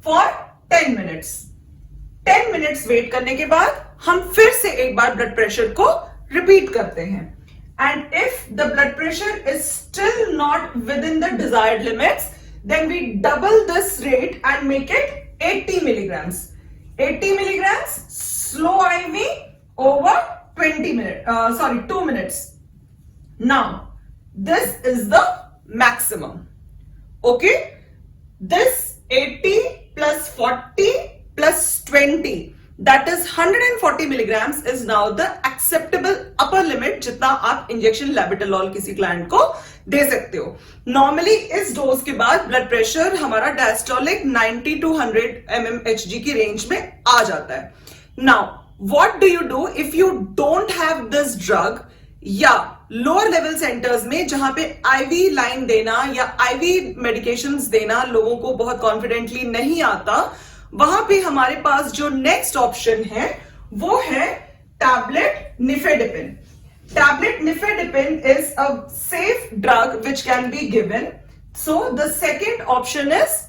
for 10 minutes. 10 minutes wait करने के बाद हम फिर से एक बार ब्लड प्रेशर को रिपीट करते हैं and if the blood pressure is still not within the desired limits then we double this rate and make it 80 milligrams. 80 milligrams slow IV over 2 minutes. Now this is the maximum. Okay, this 80 plus 40 plus 20, that is 140 milligrams is now the acceptable upper limit जितना आप इंजेक्शन लेबेटालॉल किसी क्लाइंट को दे सकते हो. नॉर्मली इस डोज के बाद ब्लड प्रेशर हमारा डायस्टोलिक 90 to 100 mmHg की रेंज में आ जाता है. Now what do you do if you don't have this drug, या लोअर लेवल सेंटर्स में जहां पे आईवी लाइन देना या आईवी मेडिकेशंस देना लोगों को बहुत कॉन्फिडेंटली नहीं आता, वहां पे हमारे पास जो नेक्स्ट ऑप्शन है वो है tablet nifedipine. Tablet nifedipine is a safe drug which can be given. So the second option is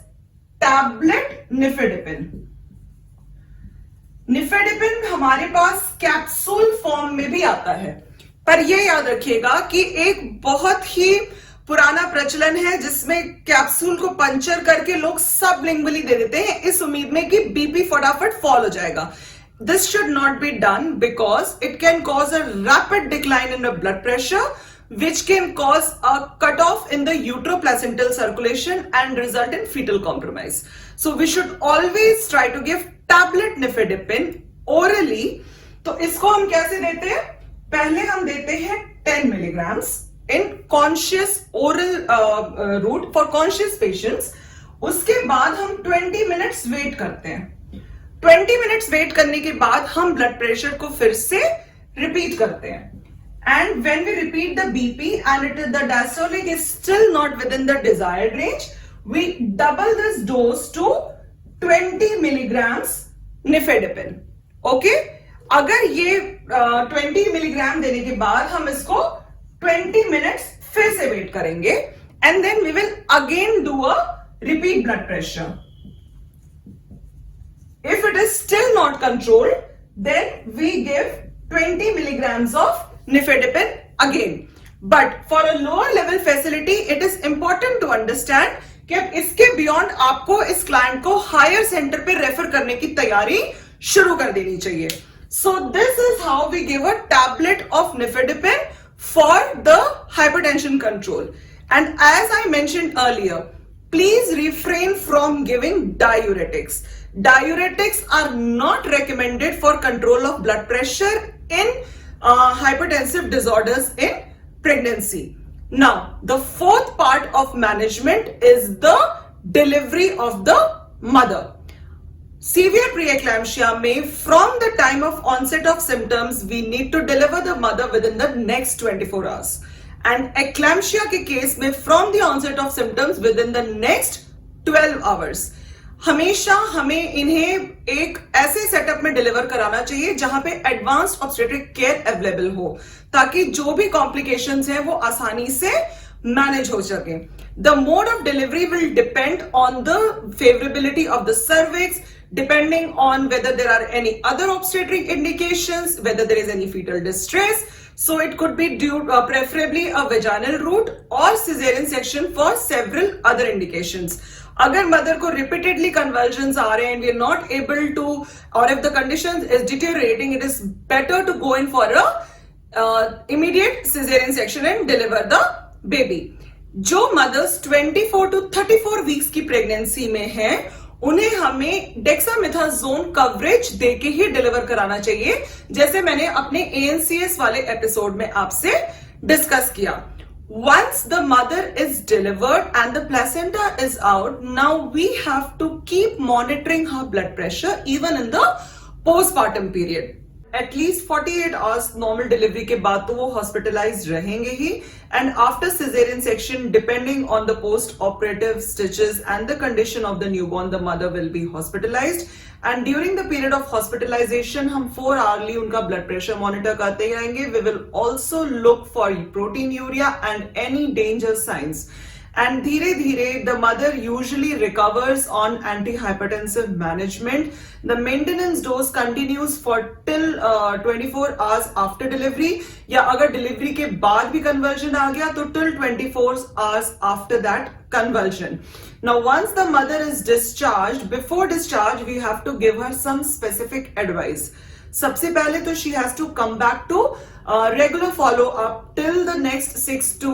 tablet nifedipine. Nifedipine हमारे पास कैप्सूल फॉर्म में भी आता है, पर यह याद रखिएगा कि एक बहुत ही पुराना प्रचलन है जिसमें कैप्सूल को पंचर करके लोग सबलिंगुअली दे देते हैं इस उम्मीद में कि बीपी फटाफट फॉल हो जाएगा. This should not be done because it can cause a rapid decline in the blood pressure which can cause a cut off in the uteroplacental circulation and result in fetal compromise. So we should always try to give tablet nifedipine orally. तो इसको हम कैसे देते हैं? पहले हम देते हैं 10 milligrams in conscious oral route for conscious patients. उसके बाद हम 20 minutes वेट करते हैं. 20 minutes वेट करने के बाद हम ब्लड प्रेशर को फिर से रिपीट करते हैं. And when we repeat the BP and the diastolic is still not within the desired range, we double this dose to 20 milligrams nifedipine. Okay? अगर ये 20 milligram देने के बाद हम इसको 20 minutes फिर से वेट करेंगे and then we will again do a repeat blood pressure. If it is still not controlled, then we give 20 milligrams of nifedipine again. But for a lower level facility, it is important to understand कि अब इसके बियॉन्ड आपको इस क्लाइंट को हायर सेंटर पे रेफर करने की तैयारी शुरू कर देनी चाहिए. So this is how we give a tablet of nifedipine for the hypertension control. And as I mentioned earlier, please refrain from giving diuretics. Diuretics are not recommended for control of blood pressure in hypertensive disorders in pregnancy. Now, the fourth part of management is the delivery of the mother. Severe preeclampsia में from the time of onset of symptoms, we need to deliver the mother within the next 24 hours. And eclampsia के case में from the onset of symptoms within the next 12 hours. हमेशा हमें इन्हें एक ऐसे सेटअप में डिलीवर कराना चाहिए जहां पे एडवांस्ड ऑब्स्टेट्रिक केयर अवेलेबल हो, ताकि जो भी कॉम्प्लिकेशंस हैं वो आसानी से मैनेज हो सके. The mode of delivery will depend on the favourability of the cervix, depending on whether there are any other obstetric indications, whether there is any fetal distress. So it could be due preferably a vaginal route or cesarean section for several other indications. अगर मदर को repeatedly convulsions आ रहे हैं and we are not able to, or if the condition is deteriorating, it is better to go in for a immediate cesarean section and deliver the baby. जो mothers 24 to 34 weeks की pregnancy में हैं, उन्हें हमें डेक्सामेथासोन कवरेज देके ही डिलीवर कराना चाहिए, जैसे मैंने अपने ANCS वाले एपिसोड में आपसे डिस्कस किया. Once the mother is delivered and the placenta is out, now we have to keep monitoring her blood pressure even in the postpartum period. At least 48 hours normal delivery के बाद तो वो hospitalized रहेंगे ही, and after cesarean section, depending on the post-operative stitches and the condition of the newborn, the mother will be hospitalized. And during the period of hospitalization, हम 4 hourly उनका blood pressure monitor करते रहेंगे. We will also look for proteinuria and any danger signs. And धीरे धीरे the mother usually recovers on antihypertensive management. The maintenance dose continues for till 24 hours after delivery. या अगर delivery के बाद भी convulsion आ गया तो till 24 hours after that convulsion. Now once the mother is discharged, before discharge we have to give her some specific advice. सबसे पहले तो she has to come back to regular follow up till the next 6 to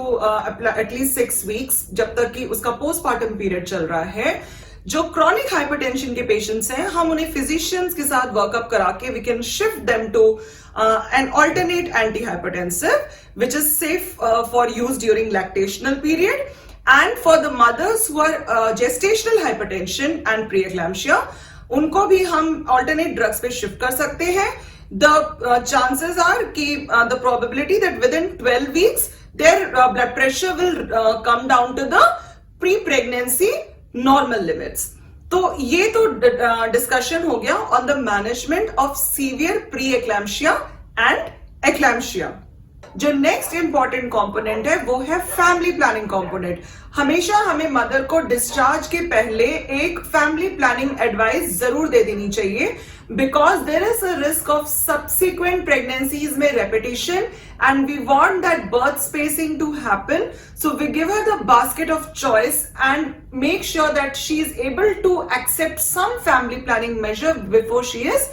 at least 6 weeks, जब तक कि उसका पोस्टमार्टम पीरियड चल रहा है। जो क्रॉनिक हाइपरटेंशन के पेशेंट्स हैं, हम उन्हें फिजिशियंस के साथ वर्कअप करा के we can shift them to an alternate antihypertensive which is safe for use during lactational period, and for the mothers who are gestational hypertension and preeclampsia, उनको भी हम alternate drugs पे shift कर सकते हैं। The chances are कि the probability that within 12 weeks their blood pressure will come down to the pre-pregnancy normal limits। तो ये तो डिस्कशन हो गया on the management of severe pre eclampsia and eclampsia. जो नेक्स्ट इंपॉर्टेंट कंपोनेंट है वो है फैमिली प्लानिंग कंपोनेंट। हमेशा हमें मदर को डिस्चार्ज के पहले एक फैमिली प्लानिंग एडवाइस जरूर दे देनी चाहिए, because there is a risk of subsequent pregnancies में repetition and we want that birth spacing to happen, so we give her the basket of choice and make sure that she is able to accept some family planning measure before she is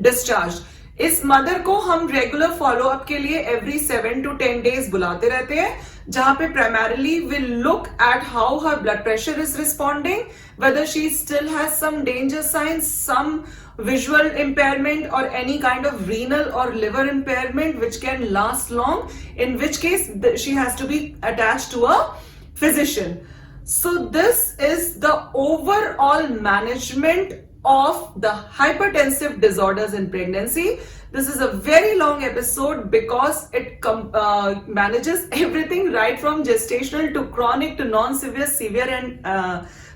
discharged। इस मदर को हम रेगुलर फॉलो अप के लिए एवरी 7 to 10 days बुलाते रहते हैं, जहां पे primarily will look at how her blood pressure is responding, whether she still has some danger signs, some visual impairment or any kind of renal or liver impairment which can last long, in which case she has to be attached to a physician। So this is the overall management of the hypertensive disorders in pregnancy। This is a very long episode because it manages everything right from gestational to chronic to non-severe, severe and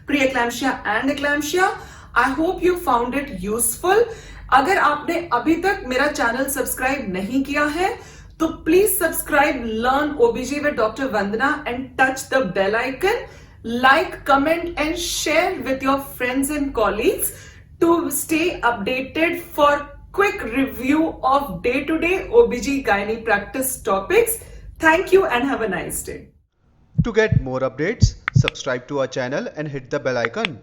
preeclampsia and eclampsia। I hope you found it useful। अगर आपने अभी तक मेरा चैनल सब्सक्राइब नहीं किया है तो please subscribe learn OBG with Dr. Vandana and touch the bell icon, like, comment and share with your friends and colleagues to stay updated for quick review of day-to-day OBG gynae practice topics। Thank you and have a nice day। To get more updates, subscribe to our channel and hit the bell icon।